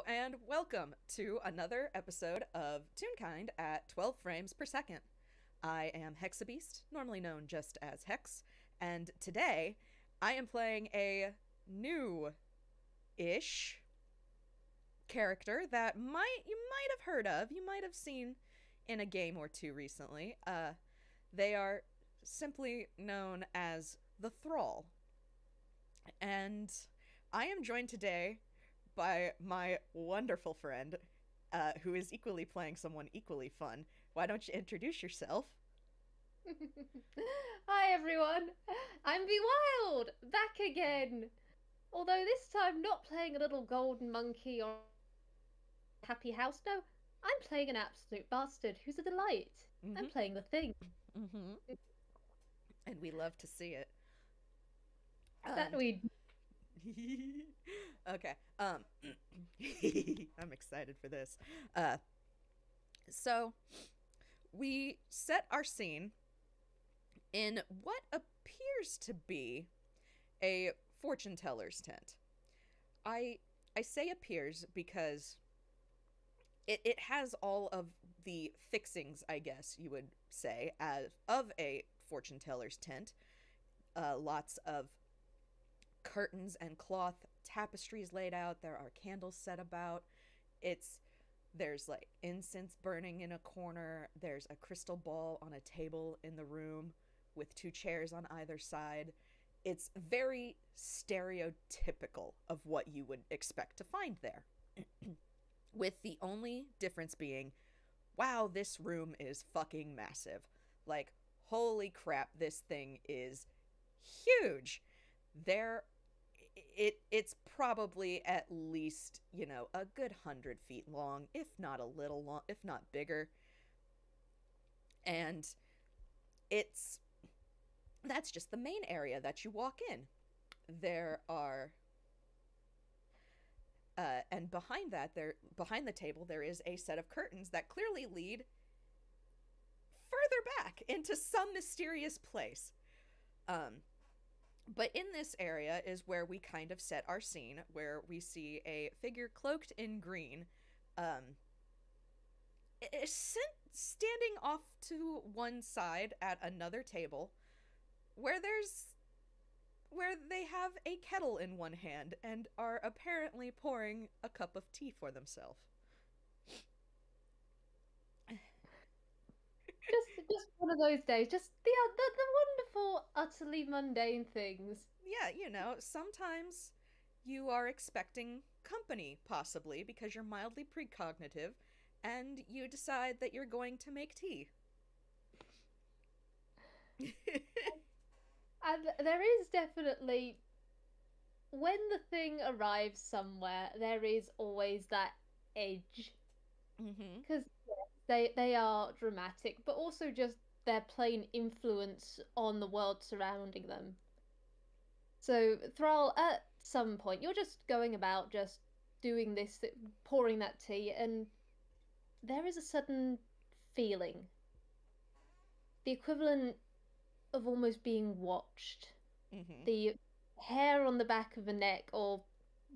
and welcome to another episode of Toonkind at 12 frames per second. I am Hexabeast, normally known just as Hex, and today I am playing a new-ish character that you might have heard of, you might have seen in a game or two recently. They are simply known as the Thrall. And I am joined today by my wonderful friend, who is equally playing someone equally fun. Why don't you introduce yourself? Hi everyone, I'm VWild, back again. Although this time not playing a little golden monkey or happy house, no, I'm playing an absolute bastard who's a delight. I'm Mm-hmm. playing the thing. Mm-hmm. And we love to see it. That And we okay. I'm excited for this. Uh so we set our scene in what appears to be a fortune teller's tent. I I say appears because it has all of the fixings, I guess you would say, as of a fortune teller's tent. Lots of curtains and cloth tapestries laid out. There are candles set about. It's there's like incense burning in a corner. There's a crystal ball on a table in the room with two chairs on either side. It's very stereotypical of what you would expect to find there, with the only difference being, wow, this room is fucking massive. Like, holy crap, this thing is huge. There it's probably at least, a good 100 feet long, if not a little long, if not bigger. And it's that's just the main area that you walk in. There are and behind the table there is a set of curtains that clearly lead further back into some mysterious place. Um, but in this area is where we kind of set our scene, where we see a figure cloaked in green, um, standing off to one side at another table, where they have a kettle in one hand and are apparently pouring a cup of tea for themselves. just one of those days. Just the wonderful, utterly mundane things. Yeah, sometimes you are expecting company, possibly, because you're mildly precognitive, and you decide that you're going to make tea. And there is definitely when the thing arrives somewhere, there is always that edge Mm-hmm. because they are dramatic, but also just their plain influence on the world surrounding them. So, Thrall, at some point, you're just going about just doing this, pouring that tea, and there is a sudden feeling, the equivalent of almost being watched. Mm-hmm. The hair on the back of the neck, or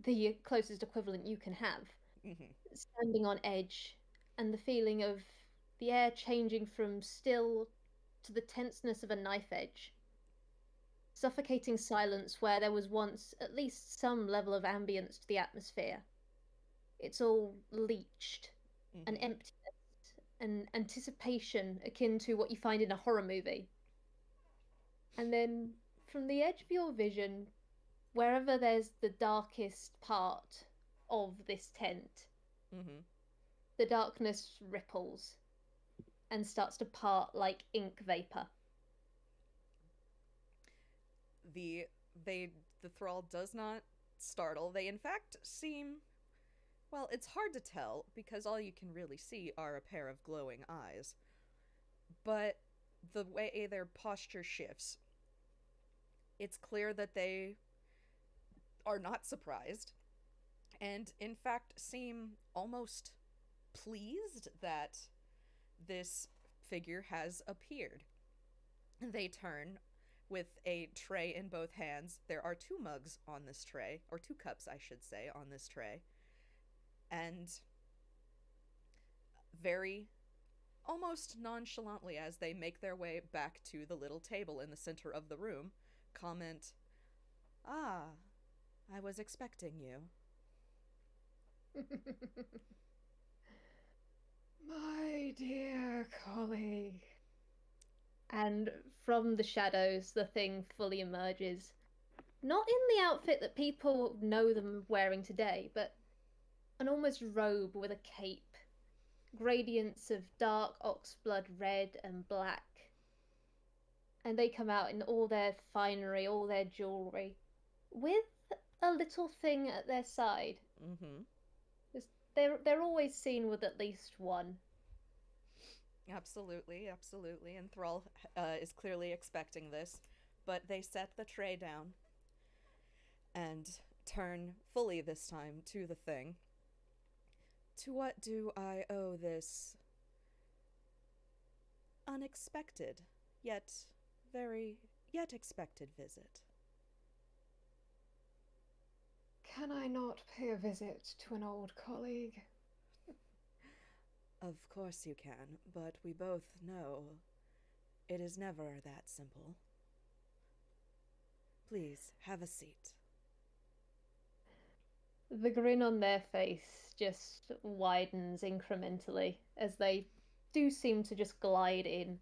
the closest equivalent you can have, Mm-hmm. standing on edge, and the feeling of the air changing from still to the tenseness of a knife edge. Suffocating silence where there was once at least some level of ambience to the atmosphere. It's all leached, an Mm-hmm. emptiness, an anticipation akin to what you find in a horror movie. And then from the edge of your vision, wherever there's the darkest part of this tent, Mm-hmm. the darkness ripples and starts to part like ink vapor. The thrall does not startle. They in fact seem, well, it's hard to tell because all you can really see are a pair of glowing eyes. But the way their posture shifts, it's clear that they are not surprised, and in fact seem almost pleased that this figure has appeared. They turn with a tray in both hands. There are two mugs on this tray, or two cups, I should say, on this tray. and very almost nonchalantly, as they make their way back to the little table in the center of the room, comment, "Ah, I was expecting you." My dear colleague. And from the shadows, the thing fully emerges. Not in the outfit that people know them wearing today, but an almost robe with a cape. Gradients of dark oxblood red and black. And they come out in all their finery, all their jewelry, with a little thing at their side. Mm-hmm. They're always seen with at least one. Absolutely, absolutely. And Thrall is clearly expecting this, but they set the tray down and turn fully this time to the thing. To what do I owe this unexpected, yet yet expected visit? Can I not pay a visit to an old colleague? Of course you can, but we both know it is never that simple. Please, have a seat. The grin on their face just widens incrementally as they do seem to just glide in.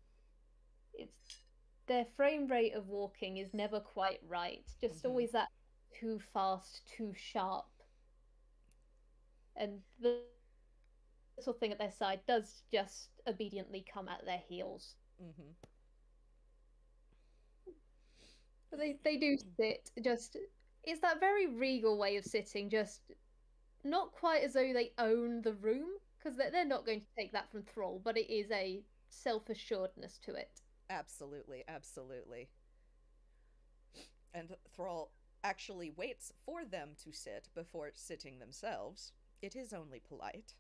It's their frame rate of walking is never quite right, just always that too fast, too sharp. And the little thing at their side does just obediently come at their heels. Mm-hmm. But they do sit, just it's that very regal way of sitting, just not quite as though they own the room, because they're not going to take that from Thrall, but it is a self-assuredness to it. Absolutely, absolutely. And Thrall actually waits for them to sit before sitting themselves. It is only polite.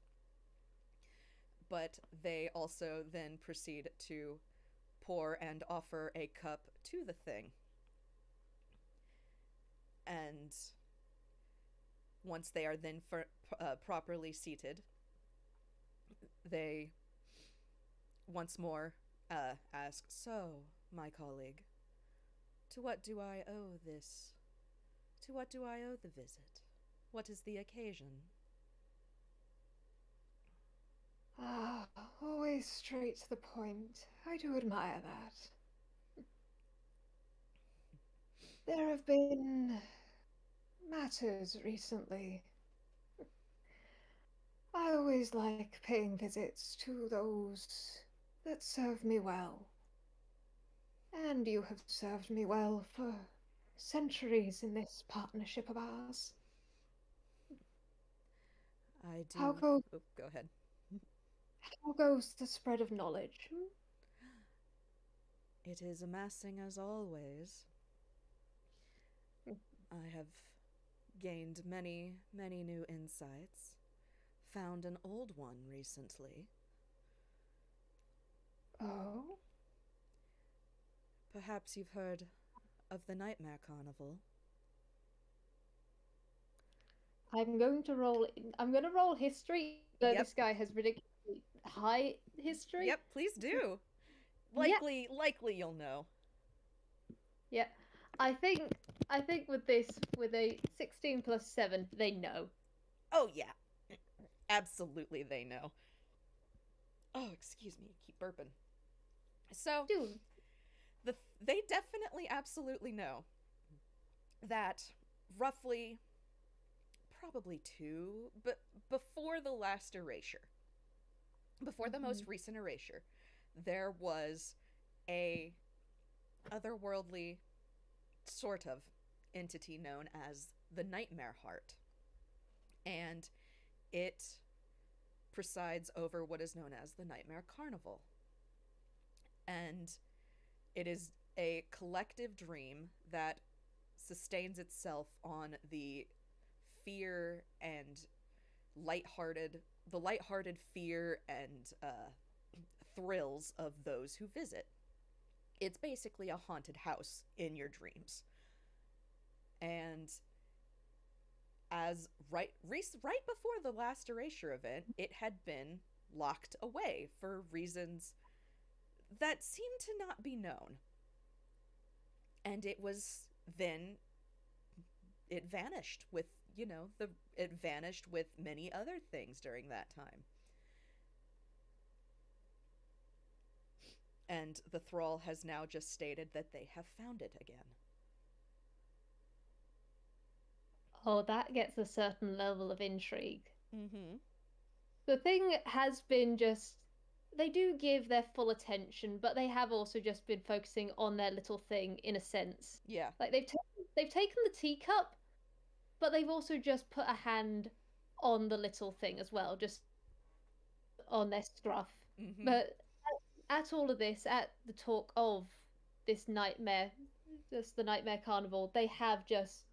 But they also then proceed to pour and offer a cup to the thing. And once they are then properly seated, they once more ask, "So, my colleague, to what do I owe this? To what do I owe the visit? What is the occasion?" Ah, always straight to the point. I do admire that. There have been matters recently. I always like paying visits to those that serve me well. And you have served me well for centuries in this partnership of ours. I do. How go Oh, go ahead. how goes the spread of knowledge? It is amassing as always. I have gained many, many new insights. Found an old one recently. Oh? Perhaps you've heard of the Nightmare Carnival. I'm going to roll history. Though Yep. this guy has ridiculously high history. Yep, please do. Yep. Likely you'll know. Yeah. I think with this, with a 16 plus 7, they know. Oh yeah. Absolutely they know. Oh, excuse me, keep burping. So, Dude. they definitely absolutely know that roughly probably but before the last erasure, before the most recent erasure, there was a otherworldly sort of entity known as the Nightmare Heart. And it presides over what is known as the Nightmare Carnival. And it is a collective dream that sustains itself on the fear and lighthearted fear and thrills of those who visit. It's basically a haunted house in your dreams. And as right before the last erasure event, it had been locked away for reasons that seemed to not be known. And it was then it vanished with, it vanished with many other things during that time. And the Thrall has now just stated that they have found it again. Oh, that gets a certain level of intrigue. Mm-hmm. The thing has been just they do give their full attention, but they have also just been focusing on their little thing in a sense. Yeah. Like they've taken the teacup, but they've also just put a hand on the little thing as well, just on their scruff. Mm-hmm. But at all of this, at the talk of this nightmare, just the nightmare carnival, they have just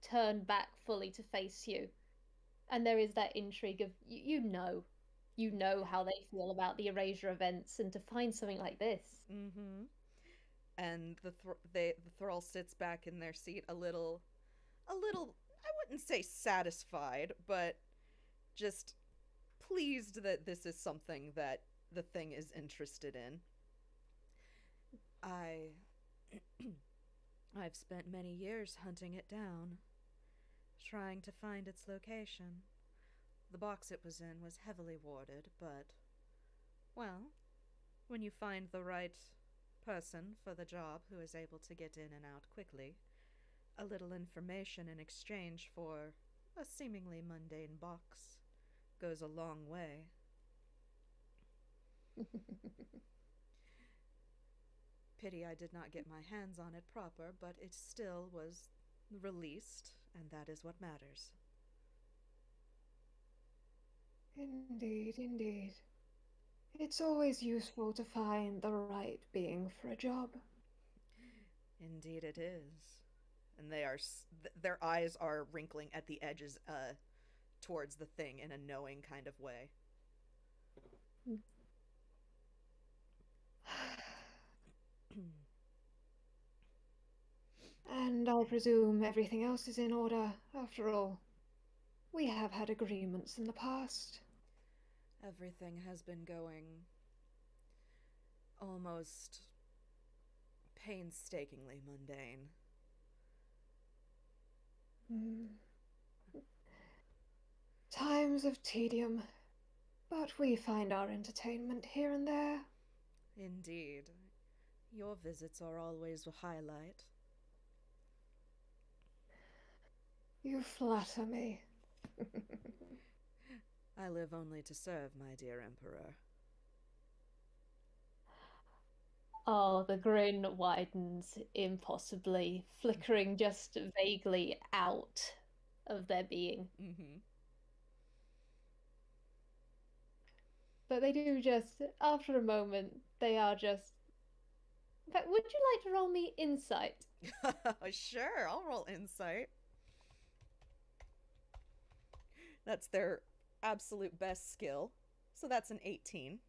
turned back fully to face you. And there is that intrigue of you know how they feel about the erasure events, and to find something like this. Mm-hmm. And the Thrall sits back in their seat a little, I wouldn't say satisfied, but just pleased that this is something that the thing is interested in. I I've spent many years hunting it down, trying to find its location. The box it was in was heavily warded, but, well, when you find the right person for the job who is able to get in and out quickly, a little information in exchange for a seemingly mundane box goes a long way. Pity I did not get my hands on it proper, but it still was released, and that is what matters. Indeed, indeed. It's always useful to find the right being for a job. Indeed, it is. And their eyes are wrinkling at the edges, towards the thing in a knowing kind of way. And I presume everything else is in order. After all, we have had agreements in the past. Everything has been going almost painstakingly mundane. Hmm. Times of tedium, but we find our entertainment here and there. Indeed. Your visits are always a highlight. You flatter me. I live only to serve, my dear Emperor. Oh, the grin widens impossibly, flickering just vaguely out of their being. Mm-hmm. But they do just, after a moment, they are just. In fact, would you like to roll me insight? Sure, I'll roll insight. That's their absolute best skill. So that's an 18.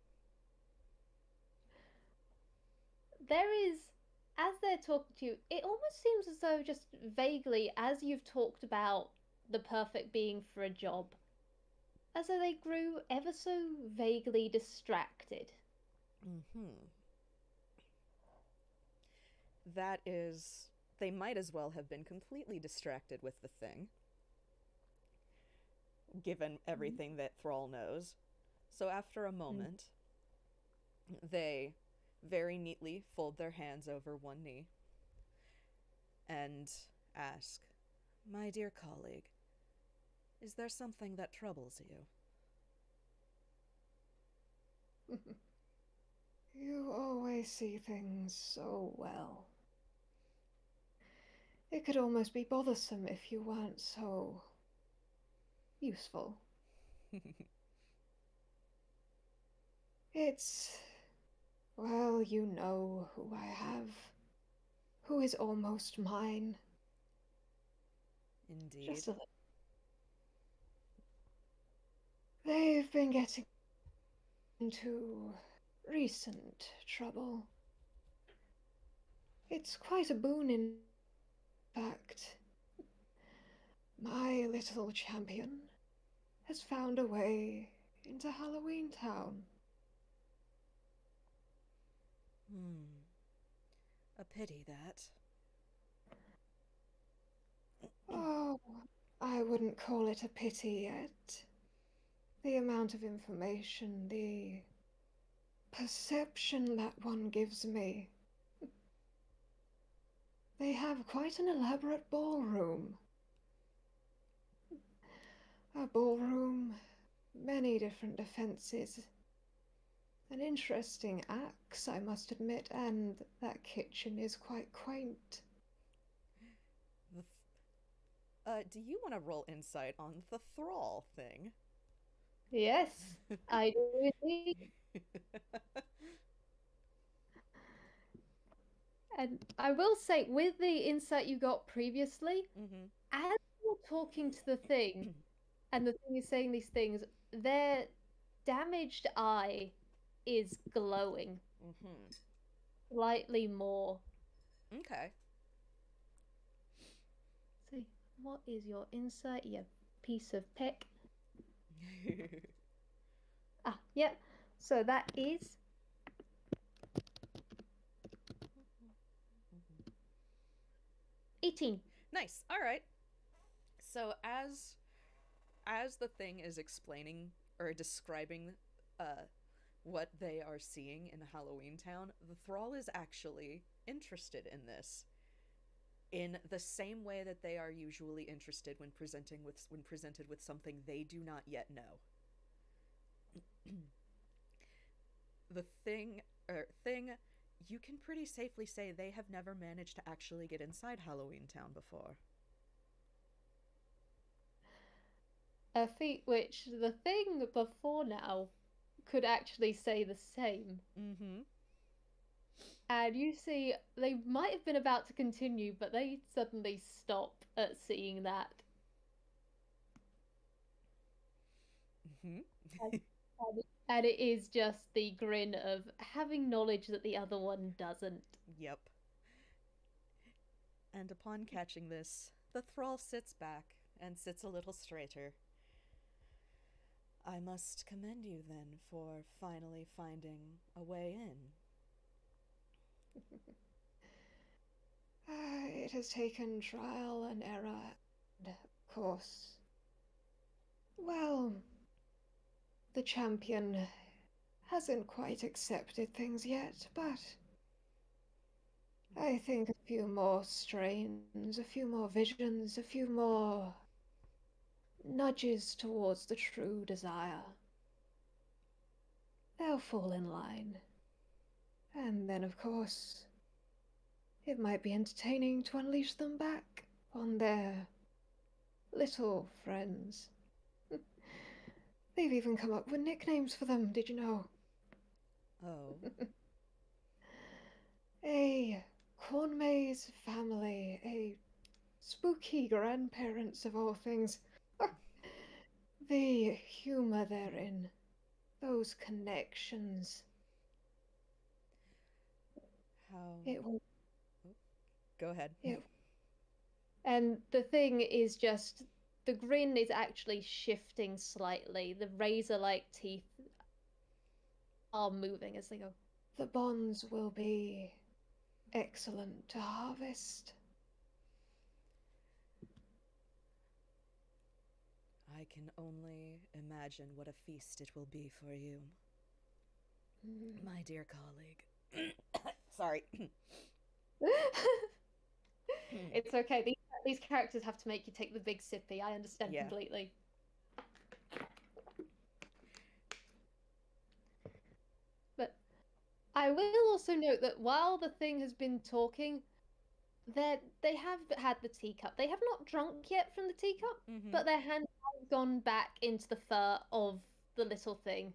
There is, as they're talking to you, it almost seems as though just vaguely, as you've talked about the perfect being for a job, as though they grew ever so vaguely distracted. Mm-hmm. That is, they might as well have been completely distracted with the thing, given everything that Thrall knows. So after a moment, they very neatly fold their hands over one knee and ask, "My dear colleague, is there something that troubles you?" You always see things so well. It could almost be bothersome if you weren't so useful. It's, well, you know who I have, who is almost mine. Indeed. Just a little. They've been getting into recent trouble. It's quite a boon, in fact. my little champion has found a way into Halloween Town. A pity that. Oh, I wouldn't call it a pity yet. The amount of information, the perception that one gives me. They have quite an elaborate ballroom. A ballroom, many different defenses. An interesting axe, I must admit, and that kitchen is quite quaint. Do you want to roll insight on the Thrall thing? Yes, I do indeed. And I will say, with the insight you got previously, as you're talking to the thing, and the thing is saying these things, their damaged eye is glowing slightly more. Okay. See, what is your insight, you piece of pick? Yep. So that is 18. Nice. All right. So as the thing is explaining or describing what they are seeing in Halloween Town, the Thrall is actually interested in this in the same way that they are usually interested when presented with something they do not yet know. The thing you can pretty safely say they have never managed to actually get inside Halloween Town before. A feat which the thing before now could actually say the same. And you see, they might have been about to continue, but they suddenly stop at seeing that. And it is just the grin of having knowledge that the other one doesn't. Yep. And upon catching this, the Thrall sits back and sits a little straighter. I must commend you then for finally finding a way in. It has taken trial and error, and of course, well, the champion hasn't quite accepted things yet, but I think a few more strains, a few more visions, a few more nudges towards the true desire. They'll fall in line. And then, of course, it might be entertaining to unleash them back on their little friends. They've even come up with nicknames for them, did you know? Oh. A corn maze family, a spooky grandparents of all things. The humor therein, those connections. How? It will. Go ahead. And the thing is just, the grin is actually shifting slightly. The razor-like teeth are moving as they go. The bonds will be excellent to harvest. I can only imagine what a feast it will be for you, my dear colleague. Sorry. It's okay. These characters have to make you take the big sippy. I understand completely. But I will also note that while the thing has been talking, they have had the teacup. They have not drunk yet from the teacup, but their hand has gone back into the fur of the little thing.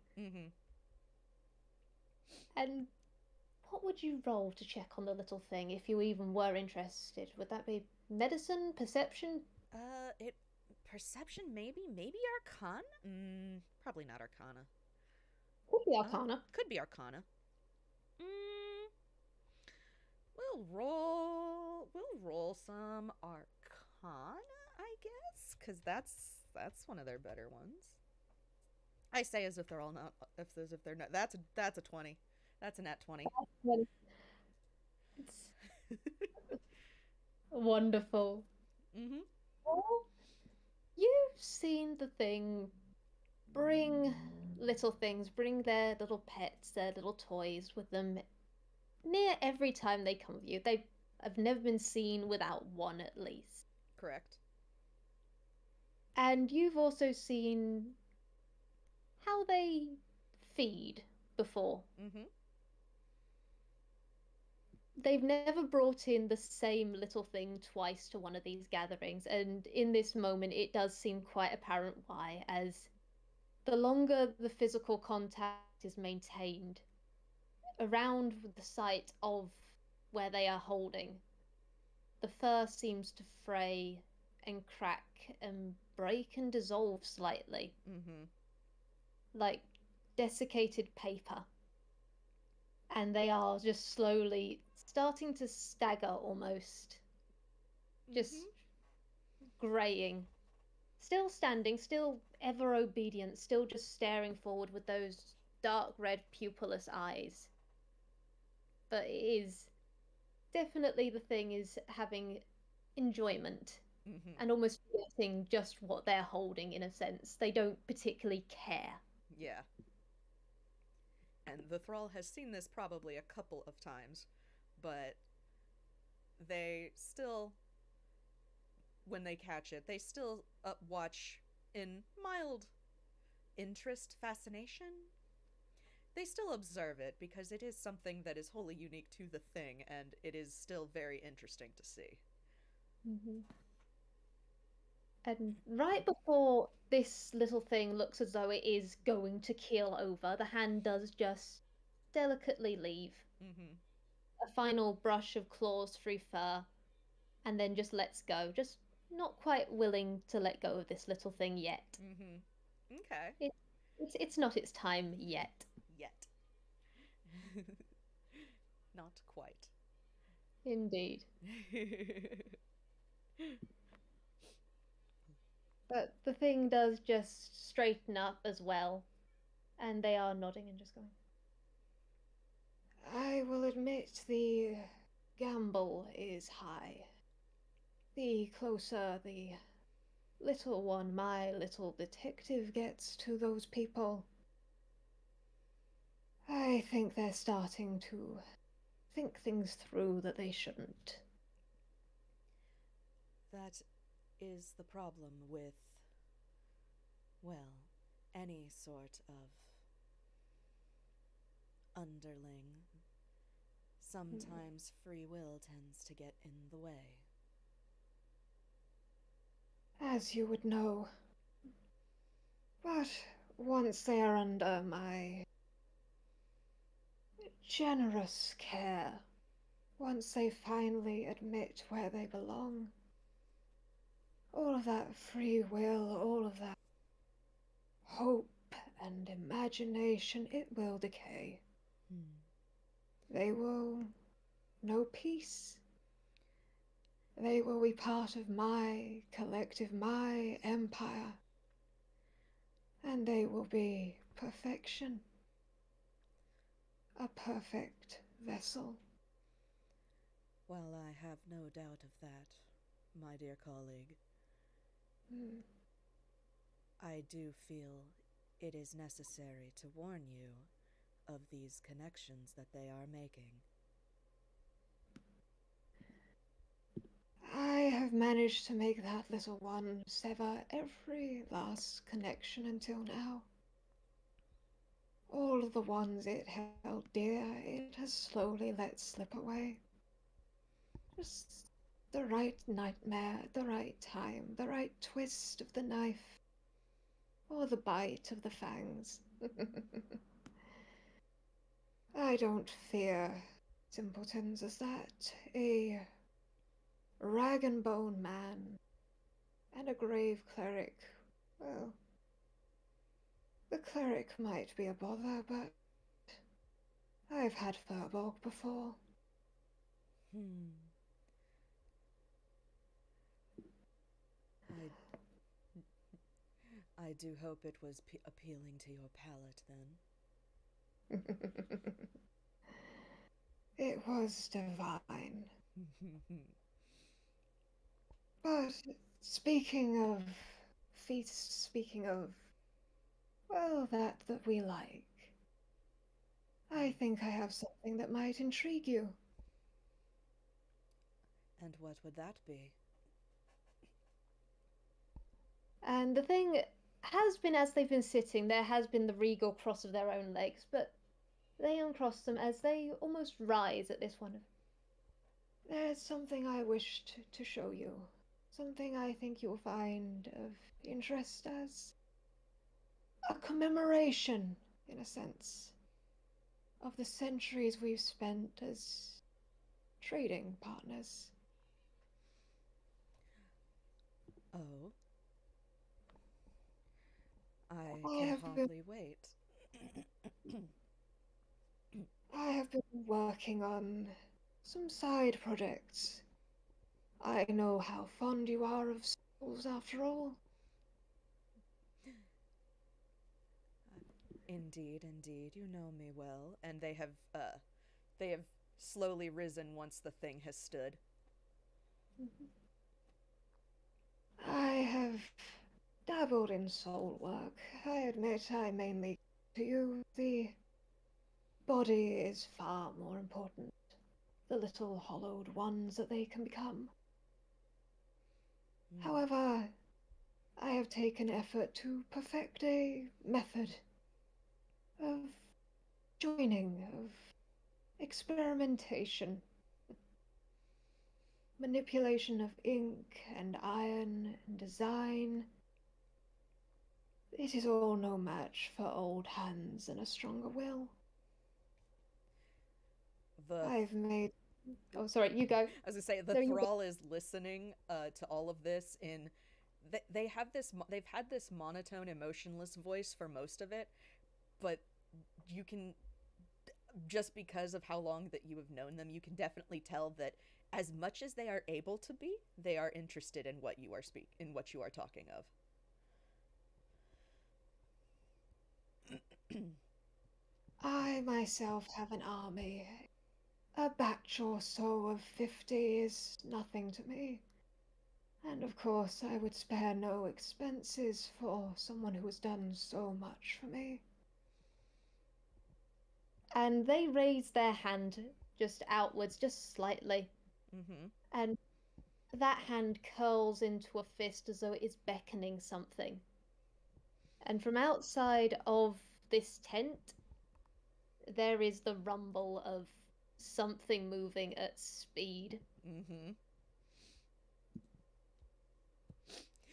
And what would you roll to check on the little thing if you even were interested? Would that be medicine, perception? Perception, maybe Arcana? Probably not Arcana. Could be Arcana. Could be Arcana. We'll roll some Arcana, I guess, because that's one of their better ones. I say as if they're all not, as if they're not. That's a 20. That's a nat 20. Well, it's wonderful. Mm-hmm. Well, you've seen the thing bring little things, bring their little pets, their little toys with them near every time they come with you. They have never been seen without one at least. Correct. And you've also seen how they feed before. Mm-hmm. They've never brought in the same little thing twice to one of these gatherings, and in this moment it does seem quite apparent why, as the longer the physical contact is maintained around the site of where they are holding, the fur seems to fray and crack and break and dissolve slightly, Mm-hmm. like desiccated paper. And they are just slowly starting to stagger almost, just graying. Still standing, still ever obedient, still just staring forward with those dark red pupilless eyes. But it is definitely the thing is having enjoyment Mm-hmm. and almost forgetting just what they're holding in a sense. They don't particularly care. Yeah. And the thrall has seen this probably a couple of times, but they still, when they catch it, they still watch in mild interest, fascination. They still observe it because it is something that is wholly unique to the thing, and it is still very interesting to see. Mm-hmm. And right before this little thing looks as though it is going to keel over, the hand does just delicately leave. Mm-hmm. A final brush of claws through fur, and then just lets go, just not quite willing to let go of this little thing yet. Mm-hmm. Okay. It, it's not its time yet. Yet. Not quite. Indeed. But the thing does just straighten up as well, and they are nodding and just going, I will admit the gamble is high. The closer the little one, my little detective, gets to those people, I think they're starting to think things through that they shouldn't. That is the problem with, well, any sort of underling. Sometimes free will tends to get in the way. As you would know. But once they are under my generous care, once they finally admit where they belong, all of that free will, all of that hope and imagination, it will decay. They will know peace. They will be part of my collective, my empire. And they will be perfection. A perfect vessel. Well, I have no doubt of that, my dear colleague. I do feel it is necessary to warn you of these connections that they are making. I have managed to make that little one sever every last connection until now. All of the ones it held dear, it has slowly let slip away. Just the right nightmare, the right time, the right twist of the knife, or the bite of the fangs. I don't fear simpletons as that. A rag and bone man and a grave cleric. Well, the cleric might be a bother, but I've had Furbolg before. I do hope it was appealing to your palate then. It was divine. But speaking of feasts, speaking of, well, that we like, I think I have something that might intrigue you. And what would that be? And the thing has been, as they've been sitting, there has been the regal cross of their own legs, but they uncross them as they almost rise at this one. There's something I wish to show you. Something I think you'll find of interest as a commemoration, in a sense, of the centuries we've spent as trading partners. Oh, I I can have been hardly wait. I have been working on some side projects. I know how fond you are of souls, after all. Indeed, indeed, you know me well. And they have slowly risen once the thing has stood. I have dabbled in soul work. I admit I mainly to you. The body is far more important. The little hollowed ones that they can become. Mm. However, I have taken effort to perfect a method of joining, of experimentation, manipulation of ink and iron and design. It is all no match for old hands and a stronger will. The I've made. Oh, sorry, you go. As I say, the No, you go. Thrall is listening to all of this in. They have this. They've had this monotone, emotionless voice for most of it, but you can, just because of how long that you have known them, you can definitely tell that as much as they are able to be, they are interested in what you are what you are talking of. I myself have an army. A batch or so of 50 is nothing to me. And of course, I would spare no expenses for someone who has done so much for me. And they raise their hand just outwards, just slightly. Mm-hmm. And that hand curls into a fist as though it is beckoning something. And from outside of this tent, there is the rumble of something moving at speed. Mm-hmm.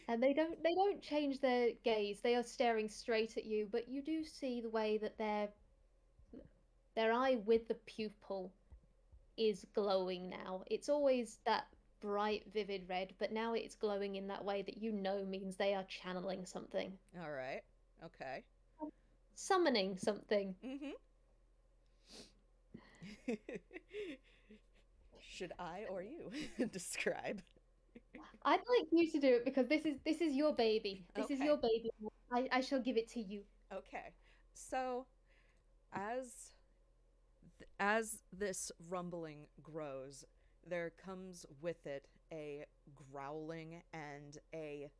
And they don't change their gaze. They are staring straight at you, but you do see the way that their eye with the pupil is glowing now. It's always that bright, vivid red, but now it's glowing in that way that you know means they are channeling something. All right. Okay. Summoning something. Mm-hmm. Should I or you describe? I'd like you to do it because this is your baby. This is Okay. your baby. I shall give it to you. Okay. So, as as this rumbling grows, there comes with it a growling and a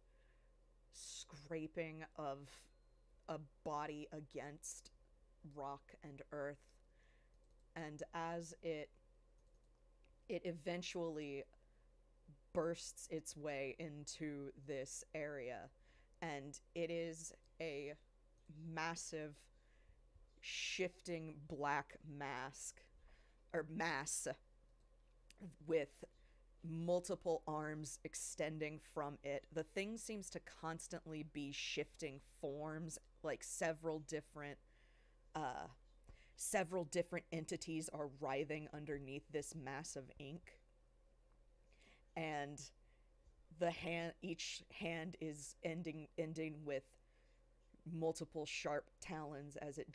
scraping of a body against rock and earth. And as it eventually bursts its way into this area, and it is a massive shifting black mass with multiple arms extending from it. The thing seems to constantly be shifting forms, like several different entities are writhing underneath this mass of ink. And each hand is ending with multiple sharp talons as it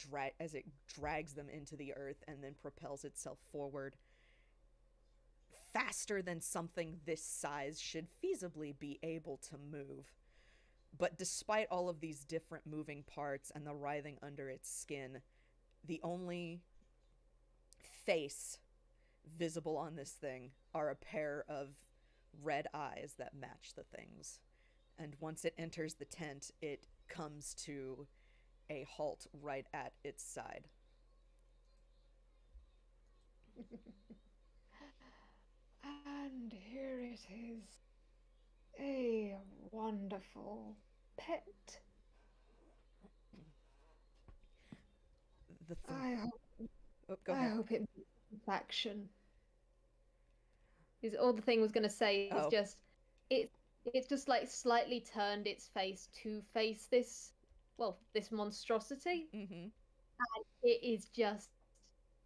drags them into the earth and then propels itself forward faster than something this size should feasibly be able to move. But despite all of these different moving parts and the writhing under its skin, the only face visible on this thing are a pair of red eyes that match the things. And once it enters the tent, it comes to a halt right at its side. And here it is. A wonderful pet. I hope it meets satisfaction. Is all the thing was going to say is Oh. just it's just like slightly turned its face to face this monstrosity, Mm-hmm. and it is just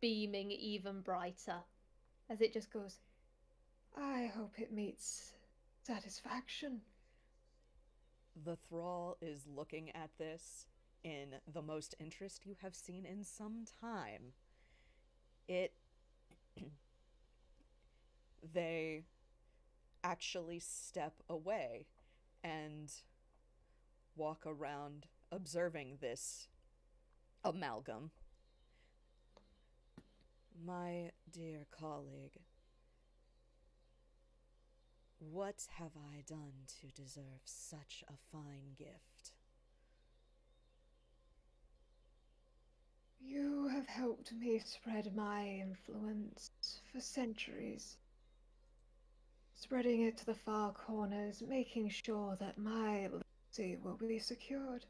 beaming even brighter as it just goes, I hope it meets satisfaction. The thrall is looking at this in the most interest you have seen in some time. They actually step away and walk around observing this amalgam. My dear colleague, what have I done to deserve such a fine gift? You have helped me spread my influence for centuries. Spreading it to the far corners, making sure that my legacy will be secured.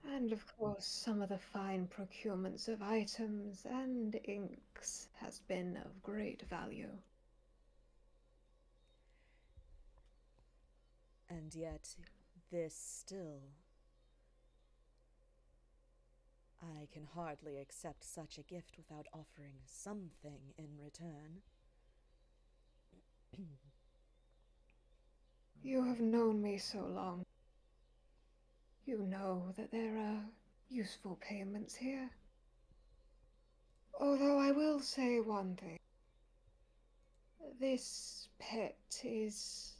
And of course, some of the fine procurements of items and inks has been of great value. And yet, this still... I can hardly accept such a gift without offering something in return. You have known me so long. You know that there are useful payments here. Although I will say one thing. This pet is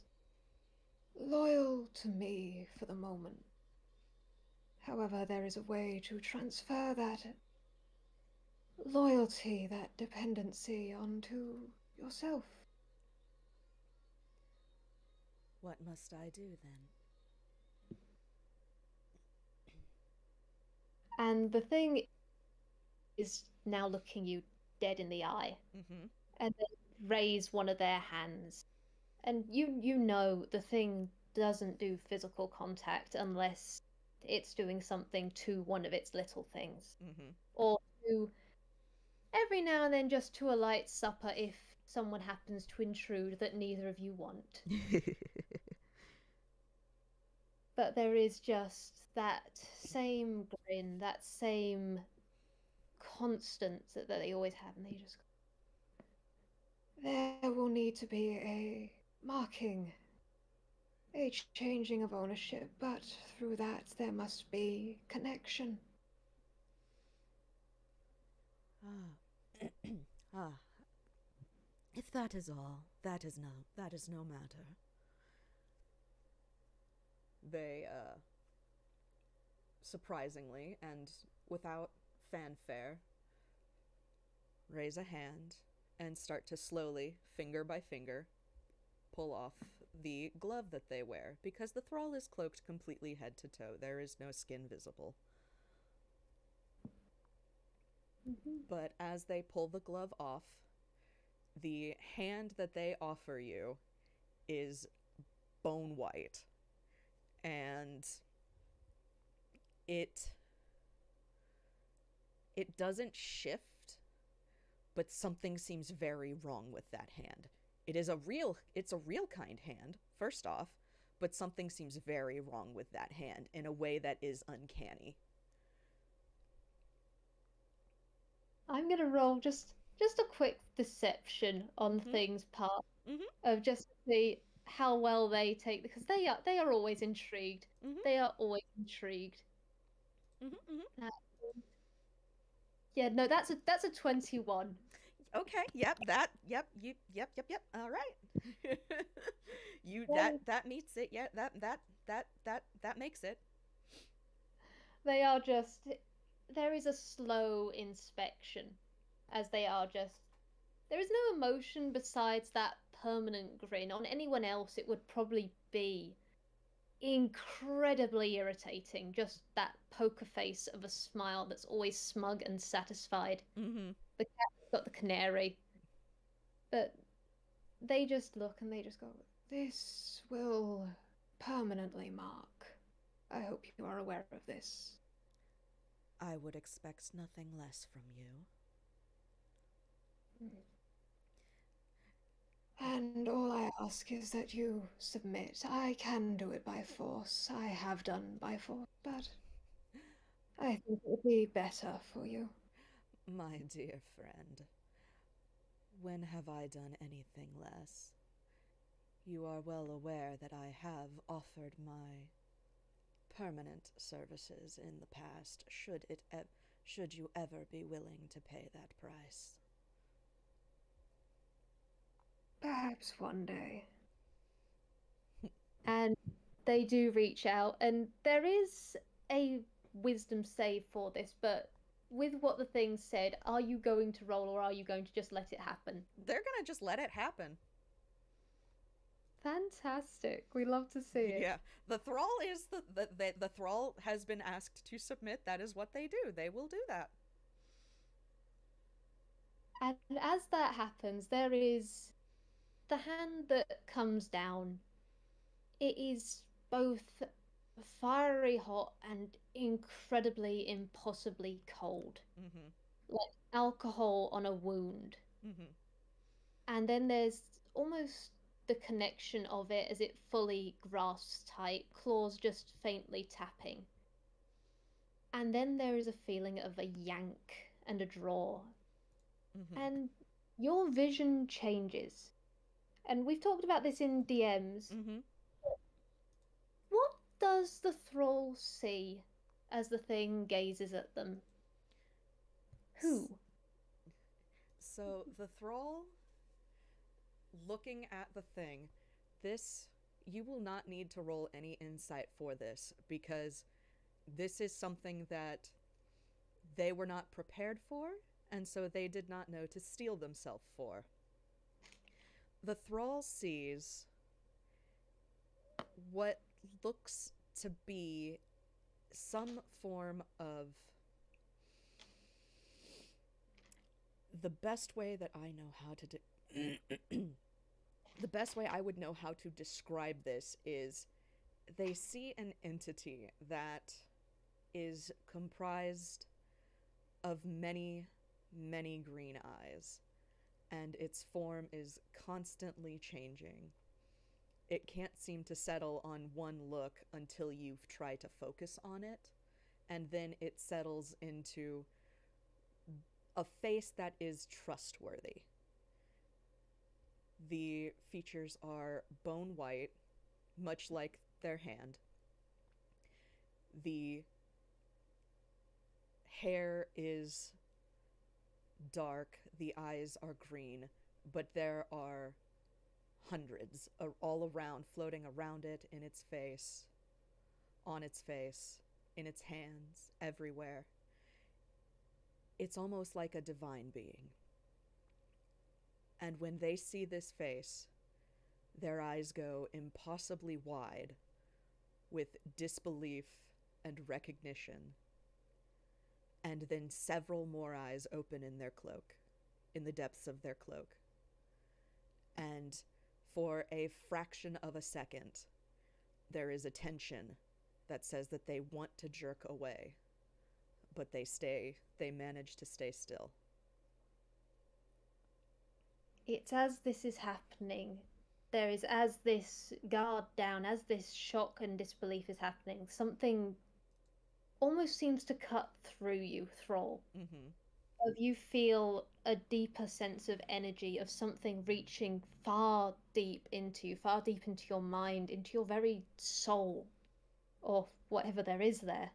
loyal to me for the moment. However, there is a way to transfer that loyalty, that dependency onto yourself. What must I do then? and the thing is now looking you dead in the eye, Mm-hmm. and then raise one of their hands, and you know the thing doesn't do physical contact unless it's doing something to one of its little things, Mm-hmm. or to every now and then just to a light supper if someone happens to intrude that neither of you want. But there is just that same grin, that same constant that they always have, and they just There will need to be a marking, a changing of ownership, but through that there must be connection. Ah. If that is all, that is no matter. They, surprisingly and without fanfare, raise a hand and start to slowly, finger by finger, pull off the glove that they wear, because the thrall is cloaked completely head to toe. There is no skin visible. But as they pull the glove off, the hand that they offer you is bone white. And it doesn't shift, but something seems very wrong with that hand. It's a real kind hand, first off, but something seems very wrong with that hand in a way that is uncanny. I'm gonna roll just a quick deception on things part of just to see how well they take, because they are always intrigued. They are always intrigued. Yeah, no, that's a 21. Okay, yep, yep. All right. You They, that meets it. Yeah, that makes it. they are just. There is a slow inspection, as they are just. There is no emotion besides that permanent grin. On anyone else, it would probably be incredibly irritating. Just that poker face of a smile that's always smug and satisfied. Mm-hmm. The cat's got the canary. But they just look and they just go, This will permanently mark. I hope you are aware of this. I would expect nothing less from you. And all I ask is that you submit. I can do it by force. I have done by force, but I think it would be better for you. My dear friend, when have I done anything less? You are well aware that I have offered my permanent services in the past, should you ever be willing to pay that price. Perhaps one day. and they do reach out, and there is a wisdom save for this, but with what the thing said, are you going to roll or are you going to just let it happen? They're gonna just let it happen. Fantastic. We love to see it. Yeah, the thrall is the thrall has been asked to submit. That is what they do. They will do that. And as that happens, there is the hand that comes down. It is both fiery hot and incredibly impossibly cold, Mm-hmm. like alcohol on a wound. Mm-hmm. And then there's almost the connection of it as it fully grasps tight, claws just faintly tapping. And then there is a feeling of a yank and a draw. Mm-hmm. And your vision changes. And we've talked about this in DMs. Mm-hmm. What does the thrall see as the thing gazes at them? Who? So the thrall, looking at the thing, this, you will not need to roll any insight for this, because this is something that they were not prepared for, and so they did not know to steel themselves for. The thrall sees what looks to be some form of, the best way that I know how to the best way I would know how to describe this is, they see an entity that is comprised of many, many green eyes, and its form is constantly changing. It can't seem to settle on one look until you've tried to focus on it, and then it settles into a face that is trustworthy. The features are bone white, much like their hand. The hair is dark, the eyes are green, but there are hundreds all around, floating around it, in its face, on its face, in its hands, everywhere. It's almost like a divine being. And when they see this face, their eyes go impossibly wide with disbelief and recognition. And then several more eyes open in their cloak, in the depths of their cloak. And for a fraction of a second, there is a tension that says that they want to jerk away, but they manage to stay still. It's as this is happening, there is, as this guard down, as this shock and disbelief is happening, something almost seems to cut through you, Thrall. Mm-hmm. You feel a deeper sense of energy, of something reaching far deep into you, far deep into your mind, into your very soul, or whatever there is there.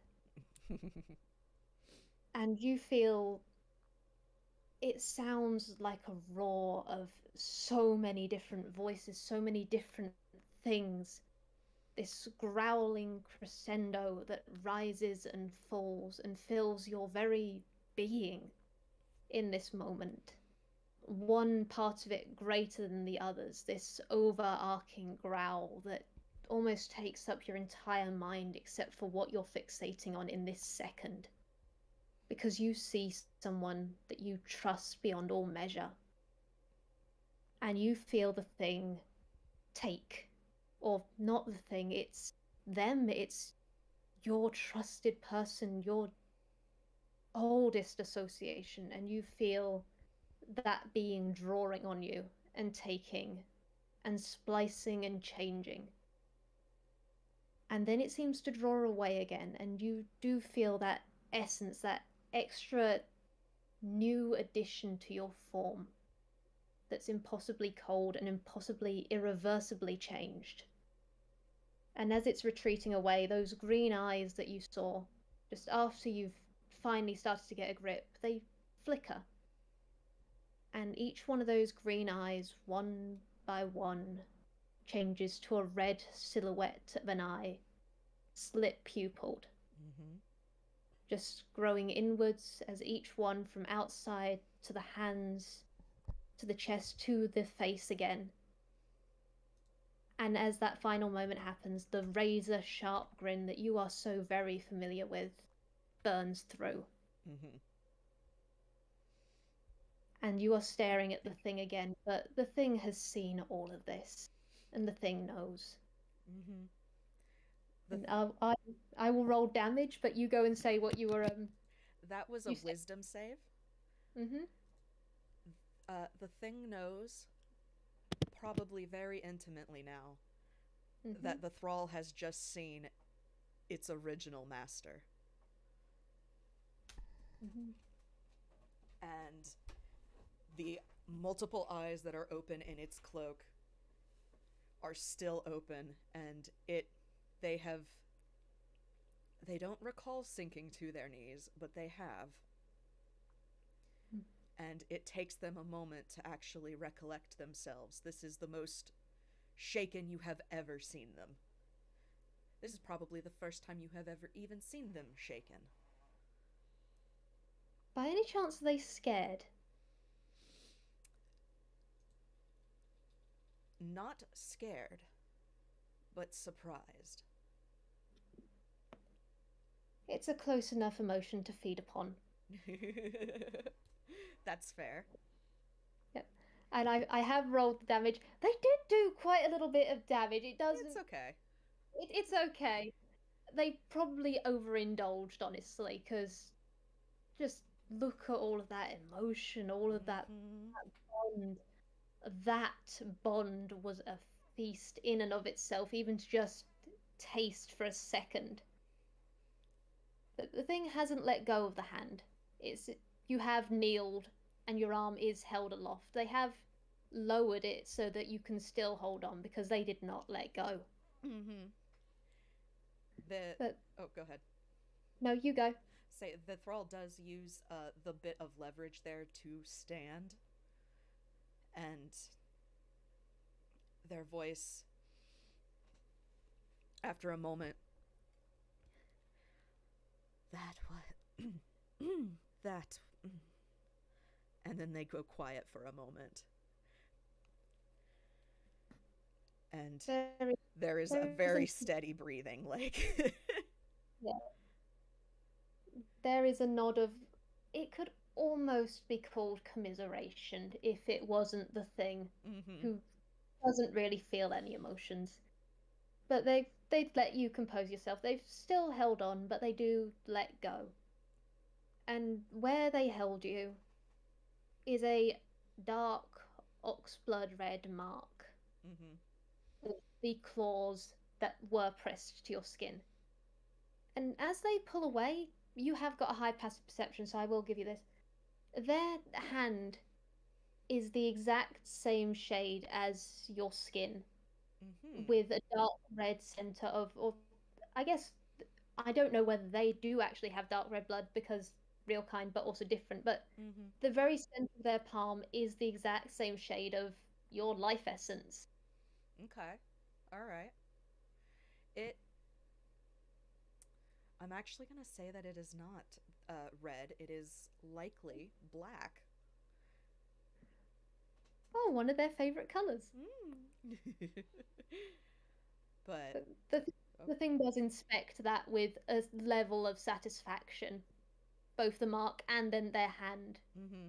And you feel it sounds like a roar of so many different voices, so many different things. This growling crescendo that rises and falls and fills your very being in this moment. One part of it greater than the others, this overarching growl that almost takes up your entire mind except for what you're fixating on in this second. Because you see someone that you trust beyond all measure. And you feel the thing take. Or not the thing, it's them, it's your trusted person, your oldest association, and you feel that being drawing on you and taking and splicing and changing. And then it seems to draw away again, and you do feel that essence, that extra new addition to your form that's impossibly cold and impossibly irreversibly changed. And as it's retreating away, those green eyes that you saw just after you've finally started to get a grip, they flicker. And each one of those green eyes, one by one, changes to a red silhouette of an eye, slit pupiled. Mm-hmm. Just growing inwards as each one from outside to the hands, to the chest, to the face again. And as that final moment happens, the razor sharp grin that you are so very familiar with burns through. Mm-hmm. And you are staring at the thing again, but the thing has seen all of this, and the thing knows. Mm-hmm. And I will roll damage, but you go and say what you were That was a wisdom save. Mm-hmm. The thing knows, probably very intimately now, Mm-hmm. that the thrall has just seen its original master. Mm-hmm. And the multiple eyes that are open in its cloak are still open, and they don't recall sinking to their knees, but they have. And it takes them a moment to actually recollect themselves. This is the most shaken you have ever seen them. This is probably the first time you have ever even seen them shaken. By any chance are they scared? Not scared, but surprised. It's a close enough emotion to feed upon. That's fair. Yep. And I have rolled the damage. They did do quite a little bit of damage. It doesn't. It's okay. It's okay. They probably overindulged, honestly, because just look at all of that emotion, all of that bond. That bond was a feast in and of itself, even to just taste for a second. But the thing hasn't let go of the hand. You have kneeled and your arm is held aloft. They have lowered it so that you can still hold on because they did not let go. Mm-hmm. Oh, go ahead. No, you go. Say the thrall does use the bit of leverage there to stand, and their voice, after a moment, that, and then they go quiet for a moment. And there is a very steady breathing, like. Yeah. There is a nod of, it could almost be called commiseration if it wasn't the thing who doesn't really feel any emotions. But they'd let you compose yourself. They've still held on, but they do let go. And where they held you is a dark oxblood red mark. With the claws that were pressed to your skin. And as they pull away, you have got a high passive perception, so I will give you this. Their hand is the exact same shade as your skin, with a dark red center of, or I guess, I don't know whether they do actually have dark red blood because real kind, but also different. But Mm-hmm. the very center of their palm is the exact same shade of your life essence. Okay. All right. It. I'm actually gonna say that it is not red. It is likely black. Oh, one of their favorite colors. Mm. But But the oh. the thing does inspect that with a level of satisfaction, both the mark and then their hand. Mm-hmm.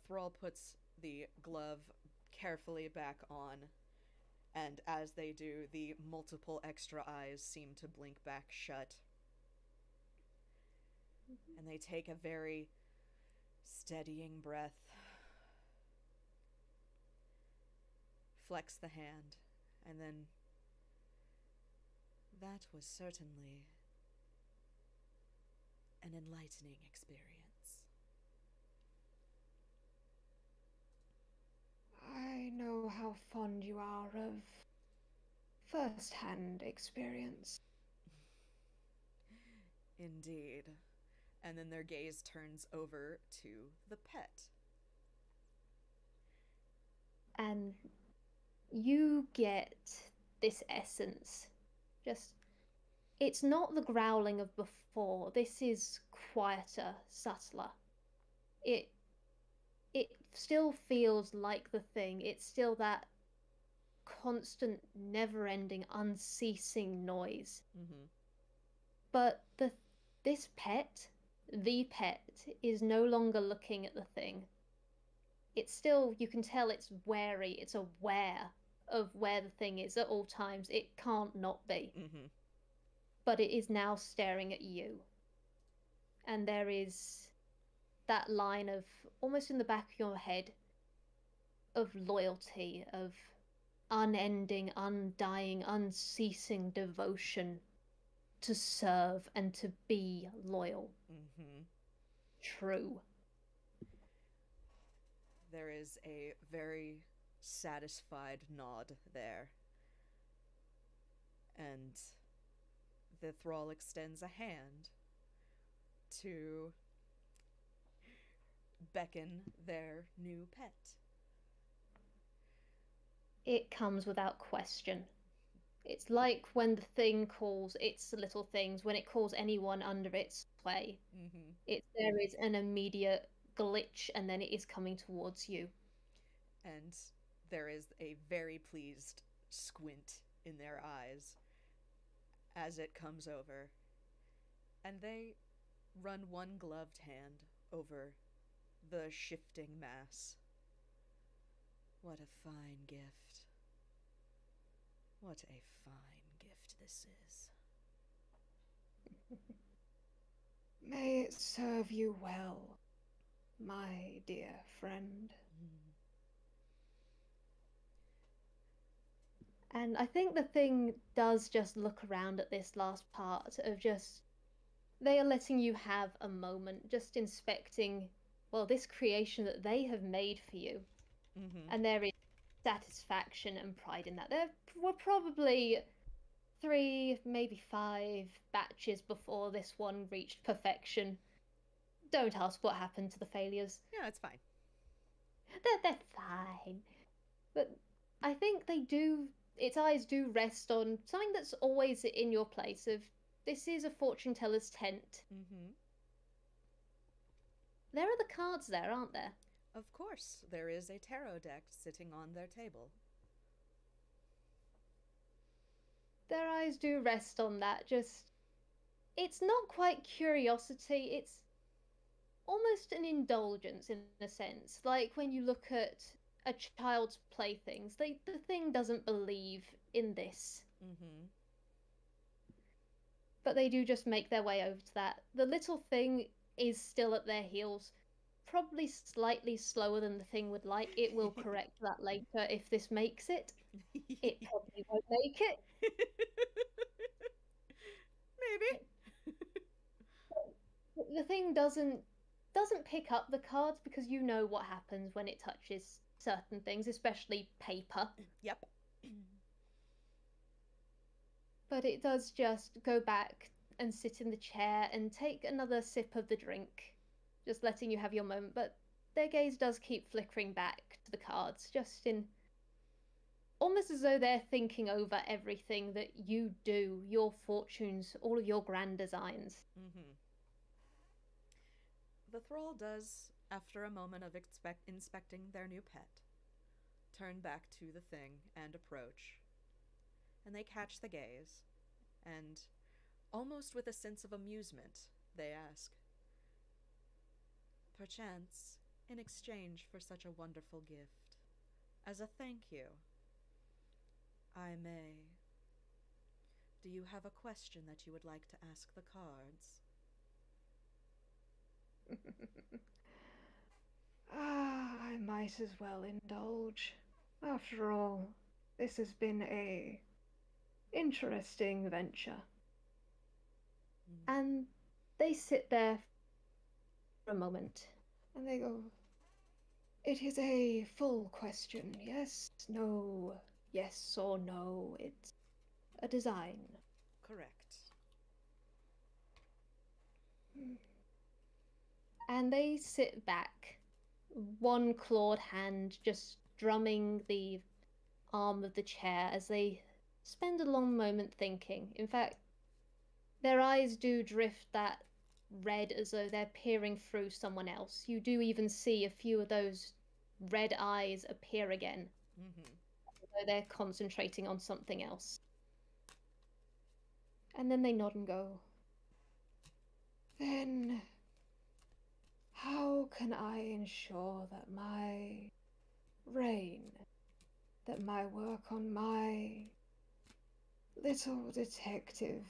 Thrall puts the glove carefully back on, and as they do, the multiple extra eyes seem to blink back shut. And they take a very steadying breath, flex the hand, and then. That was certainly an enlightening experience. I know how fond you are of first-hand experience. Indeed. And then their gaze turns over to the pet. And you get this essence. Just, it's not the growling of before. This is quieter, subtler. It it still feels like the thing. It's still that constant, never-ending, unceasing noise. Mm-hmm. But this pet, the pet, is no longer looking at the thing. It's still, you can tell it's wary, it's aware of where the thing is at all times. It can't not be. Mm-hmm. But it is now staring at you. And there is that line of, almost in the back of your head, of loyalty, of unending, undying, unceasing devotion to serve and to be loyal. Mm-hmm. True. There is a very satisfied nod there. And the thrall extends a hand to beckon their new pet. It comes without question. It's like when the thing calls its little things, when it calls anyone under its sway. Mm-hmm. There is an immediate glitch and then it is coming towards you. And there is a very pleased squint in their eyes as it comes over. And they run one gloved hand over the shifting mass. What a fine gift. What a fine gift this is. May it serve you well, my dear friend. And I think the thing does just look around at this last part of just, they are letting you have a moment, just inspecting, well, this creation that they have made for you. Mm-hmm. And there is satisfaction and pride in that. There were probably 3, maybe 5 batches before this one reached perfection. Don't ask what happened to the failures. Yeah, it's fine. They're fine. But I think they do, its eyes do rest on something that's always in your place of, this is a fortune teller's tent. Mm-hmm. There are the cards there, aren't there? Of course, there is a tarot deck sitting on their table. Their eyes do rest on that, just, it's not quite curiosity, it's almost an indulgence in a sense. Like when you look at a child's playthings, the thing doesn't believe in this. Mm-hmm. But they do just make their way over to that. The little thing is still at their heels, probably slightly slower than the thing would like. It will correct that later if this makes it. It probably won't make it. Maybe. The thing doesn't pick up the cards because you know what happens when it touches certain things, especially paper. Yep. But it does just go back and sit in the chair and take another sip of the drink, just letting you have your moment, but their gaze does keep flickering back to the cards, just in almost as though they're thinking over everything that you do, your fortunes, all of your grand designs. Mm-hmm. The thrall does, after a moment of inspecting their new pet, turn back to the thing and approach. And they catch the gaze, and almost with a sense of amusement, they ask, "Perchance, in exchange for such a wonderful gift, as a thank you, I may. Do you have a question that you would like to ask the cards?" I might as well indulge. After all, this has been a interesting venture. And they sit there for a moment. And they go, "It is a full question, yes, no, yes or no. It's a design." Correct. And they sit back, one clawed hand just drumming the arm of the chair as they spend a long moment thinking. In fact, their eyes do drift that red as though they're peering through someone else. You do even see a few of those red eyes appear again, Mm-hmm. as though they're concentrating on something else. And then they nod and go, "Then how can I ensure that my reign, that my work on my little detective,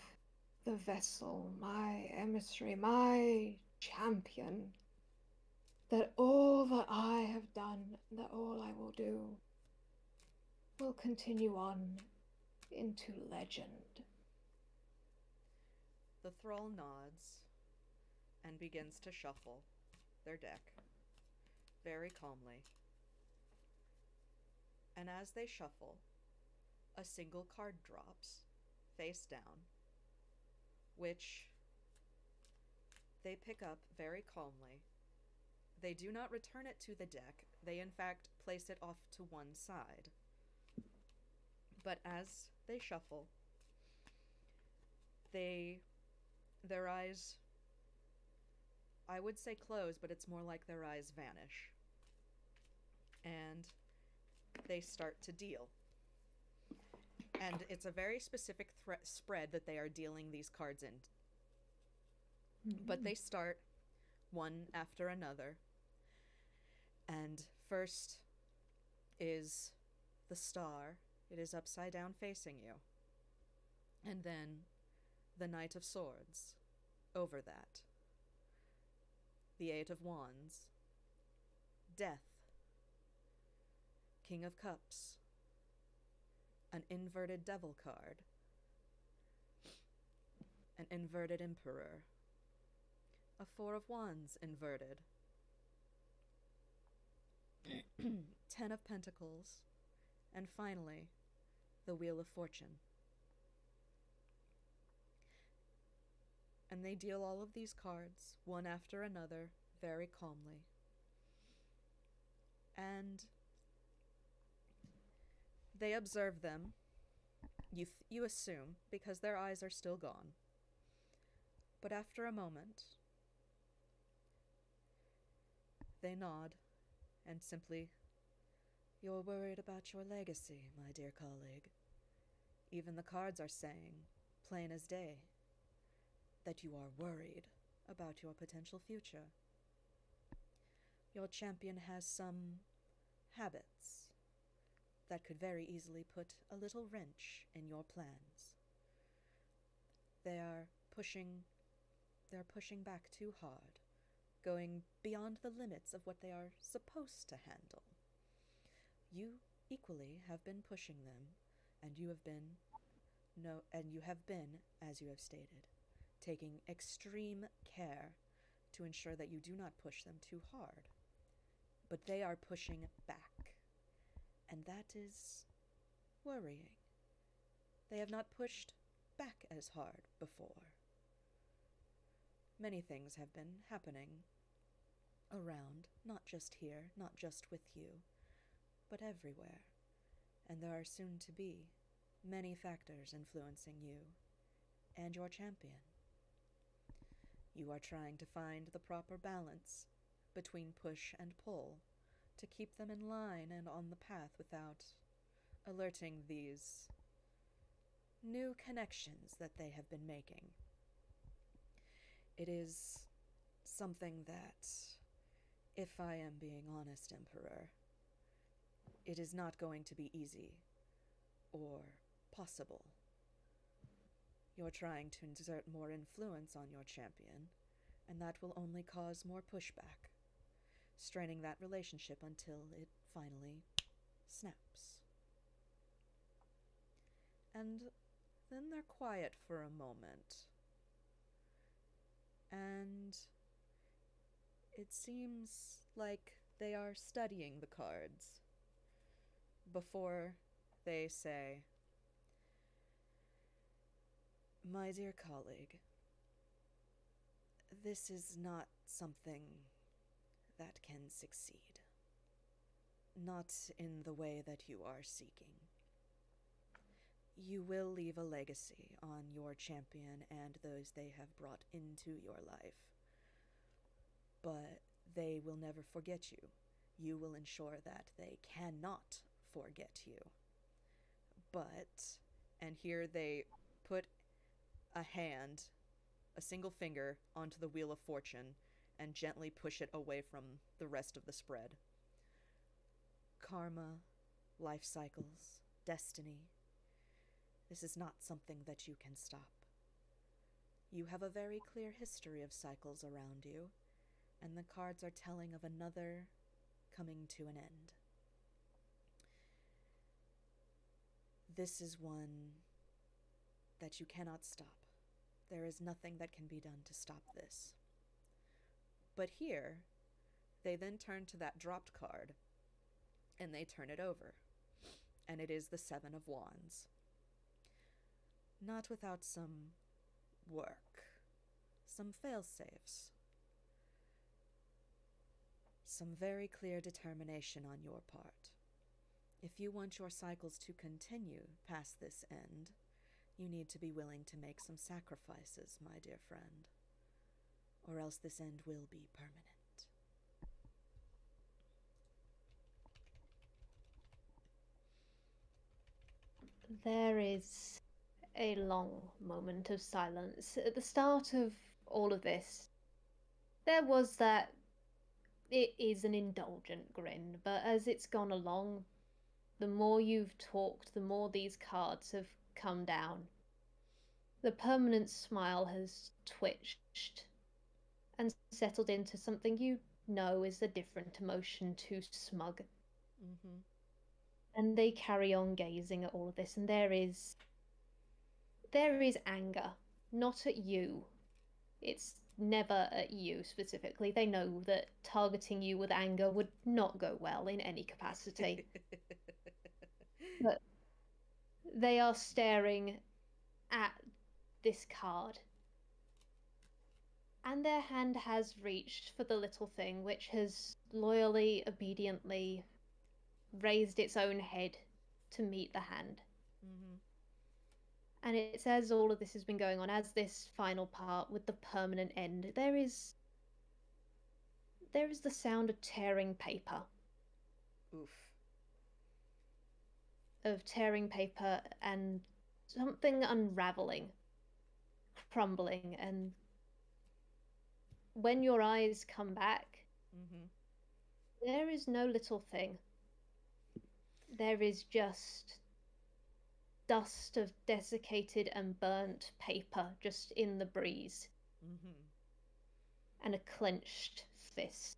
the vessel, my emissary, my champion, that all that I have done, that all I will do, will continue on into legend?" The thrall nods and begins to shuffle their deck very calmly. And as they shuffle, a single card drops, face down, which they pick up very calmly. They do not return it to the deck, they in fact place it off to one side. But as they shuffle, their eyes, I would say close, but it's more like their eyes vanish. And they start to deal. And it's a very specific spread that they are dealing these cards in. But they start one after another. And first is the star. It is upside down facing you. And then the Knight of Swords over that. The Eight of Wands. Death. King of Cups. An inverted Devil card. An inverted Emperor. A Four of Wands inverted. 10 of Pentacles. And finally, the Wheel of Fortune. And they deal all of these cards, one after another, very calmly. And they observe them, you assume, because their eyes are still gone. But after a moment, they nod and simply, "You're worried about your legacy, my dear colleague. Even the cards are saying, plain as day, that you are worried about your potential future. Your champion has some habits that could very easily put a little wrench in your plans. They're pushing back too hard, going beyond the limits of what they are supposed to handle. You equally have been pushing them, and you have been, as you have stated, taking extreme care to ensure that you do not push them too hard. But they are pushing back, and that is worrying. They have not pushed back as hard before. Many things have been happening around, not just here, not just with you, but everywhere. And there are soon to be many factors influencing you and your champion. You are trying to find the proper balance between push and pull to keep them in line and on the path without alerting these new connections that they have been making. It is something that, if I am being honest, Emperor, it is not going to be easy or possible. You're trying to exert more influence on your champion, and that will only cause more pushback, straining that relationship until it finally snaps. And then they're quiet for a moment, and it seems like they are studying the cards before they say, "My dear colleague, this is not something that can succeed. Not in the way that you are seeking. You will leave a legacy on your champion and those they have brought into your life. But they will never forget you. You will ensure that they cannot forget you. But," and here they put a hand, a single finger, onto the Wheel of Fortune and gently push it away from the rest of the spread. "Karma, life cycles, destiny. This is not something that you can stop. You have a very clear history of cycles around you, and the cards are telling of another coming to an end. This is one that you cannot stop. There is nothing that can be done to stop this." But here, they then turn to that dropped card, and they turn it over, and it is the Seven of Wands. Not without some work, some fail-safes, some very clear determination on your part. If you want your cycles to continue past this end, you need to be willing to make some sacrifices, my dear friend, or else this end will be permanent. There is a long moment of silence. At the start of all of this, there was that it is an indulgent grin, but as it's gone along, the more you've talked, the more these cards have come down. The permanent smile has twitched and settled into something you know is a different emotion to smug. Mm-hmm. And they carry on gazing at all of this, and there is anger, not at you. It's never at you specifically. They know that targeting you with anger would not go well in any capacity. But they are staring at this card. And their hand has reached for the little thing, which has loyally, obediently raised its own head to meet the hand. Mm-hmm. And it's as all of this has been going on, as this final part with the permanent end, there is the sound of tearing paper. Oof. Of tearing paper and something unraveling, crumbling, and when your eyes come back, Mm-hmm. there is no little thing. There is just dust of desiccated and burnt paper just in the breeze. Mm-hmm. And a clenched fist.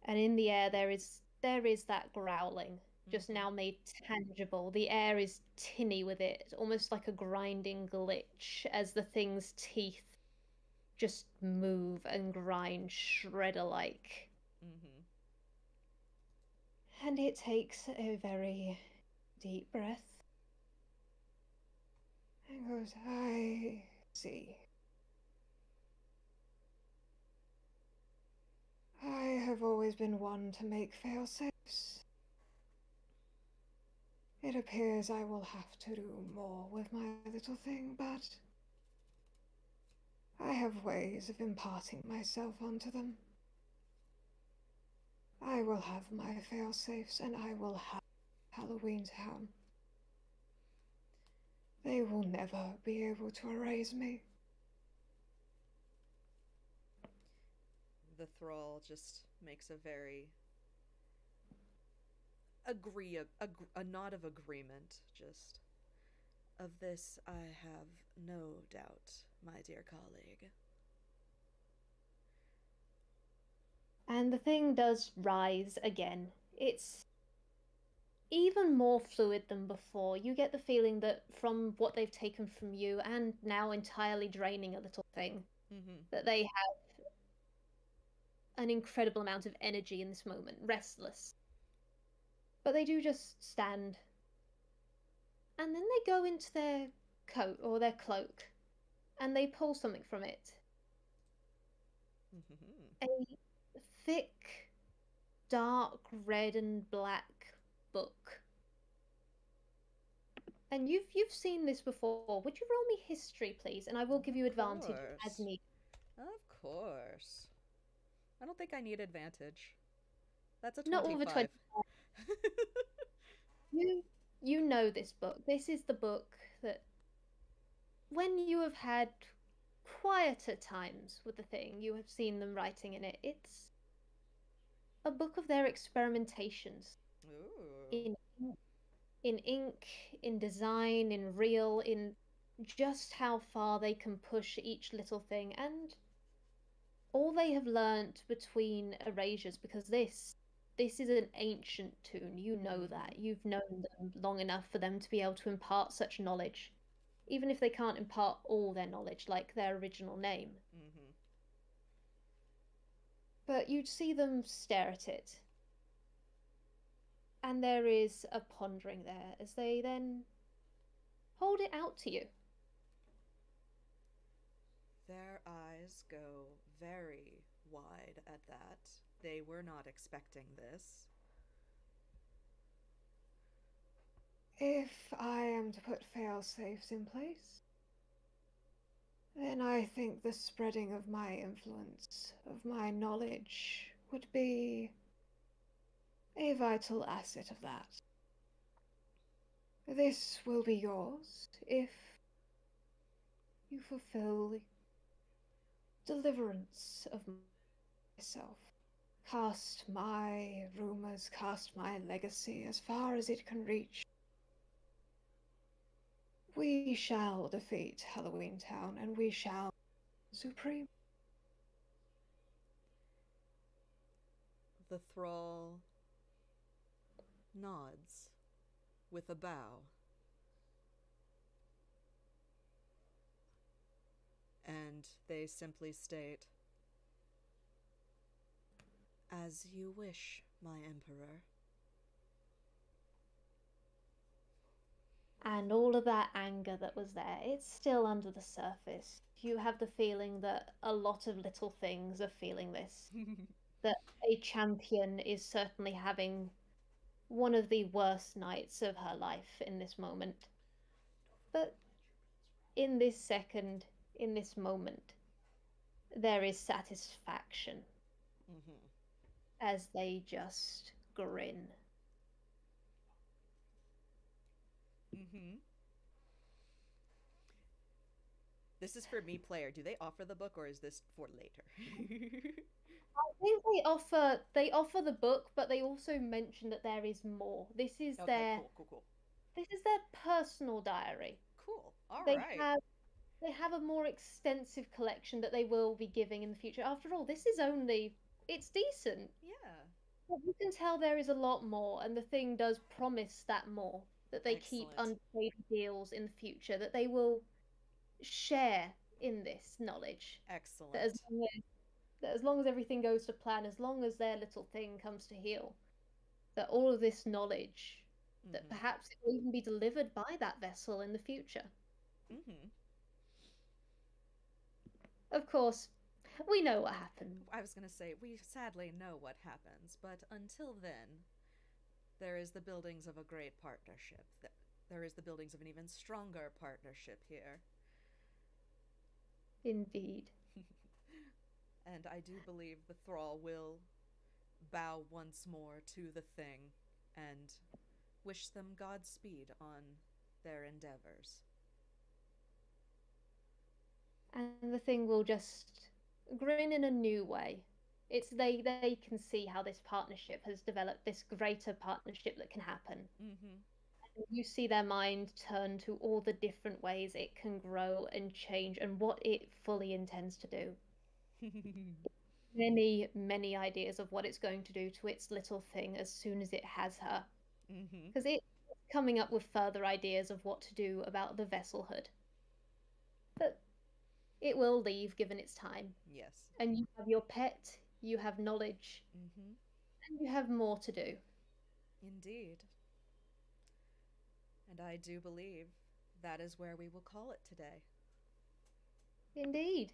And in the air there is that growling, just now made tangible. The air is tinny with it, almost like a grinding glitch as the thing's teeth just move and grind shredder-like. Mm-hmm. And it takes a very deep breath and goes, "I see. I have always been one to make fail-safes. It appears I will have to do more with my little thing, but I have ways of imparting myself onto them. I will have my fail-safes, and I will have Halloween Town. They will never be able to erase me. The thrall just makes a very a nod of agreement. Just of this, I have no doubt, my dear colleague. And the thing does rise again. It's even more fluid than before. You get the feeling that from what they've taken from you and now entirely draining a little thing, that they have an incredible amount of energy in this moment, restless. But they do just stand. And then they go into their coat or their cloak and they pull something from it. A thick, dark red and black book. And you've seen this before. Would you roll me history, please? And I will give you advantage as needed. Of course. I don't think I need advantage. That's a 25. Not over 25. You know this book. This is the book that when you have had quieter times with the thing, you have seen them writing in it. It's a book of their experimentations. Ooh. In ink, in design, in reel, in just how far they can push each little thing, and all they have learnt between erasures, because this is an ancient toon. You know that. You've known them long enough for them to be able to impart such knowledge, even if they can't impart all their knowledge, like their original name. But you'd see them stare at it. And there is a pondering there as they then hold it out to you. Their eyes go very wide at that. They were not expecting this. If I am to put fail-safes in place, then I think the spreading of my influence, of my knowledge, would be a vital asset of that. This will be yours if you fulfill the deliverance of myself. Cast my rumors, cast my legacy as far as it can reach. We shall defeat Halloween Town, and we shall supreme. The thrall nods with a bow. And they simply state, "As you wish, my emperor." And all of that anger that was there, it's still under the surface. You have the feeling that a lot of little things are feeling this. That a champion is certainly having one of the worst nights of her life in this moment. But in this second, in this moment, there is satisfaction as they just grin. This is for me, player. Do they offer the book, or is this for later? I think they offer the book, but they also mention that there is more. This is Okay, cool. This is their personal diary. Cool. All They right. have a more extensive collection that they will be giving in the future. After all, it's decent. Yeah. But you can tell there is a lot more, and the thing does promise that more. That they keep Excellent. unpaid deals in the future, that they will share in this knowledge. Excellent. That as long as everything goes to plan, as long as their little thing comes to heal, that all of this knowledge, that perhaps it will even be delivered by that vessel in the future. Of course, We know what happened. I was gonna say, we sadly know what happens, but until then, there is the buildings of a great partnership. There is the buildings of an even stronger partnership here. Indeed. And I do believe the Thrall will bow once more to the thing and wish them Godspeed on their endeavors. And the thing will just grin in a new way. It's they can see how this partnership has developed, this greater partnership that can happen. Mm-hmm. You see their mind turn to all the different ways it can grow and change and what it fully intends to do. Many ideas of what it's going to do to its little thing as soon as it has her. Mm-hmm. Because it's coming up with further ideas of what to do about the vesselhood. But it will leave given its time. Yes. And you have your pet, you have knowledge, Mm-hmm. and you have more to do. Indeed. And I do believe that is where we will call it today. Indeed.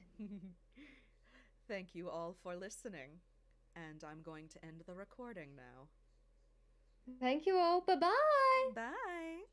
Thank you all for listening, and I'm going to end the recording now. Thank you all. Bye-bye. Bye!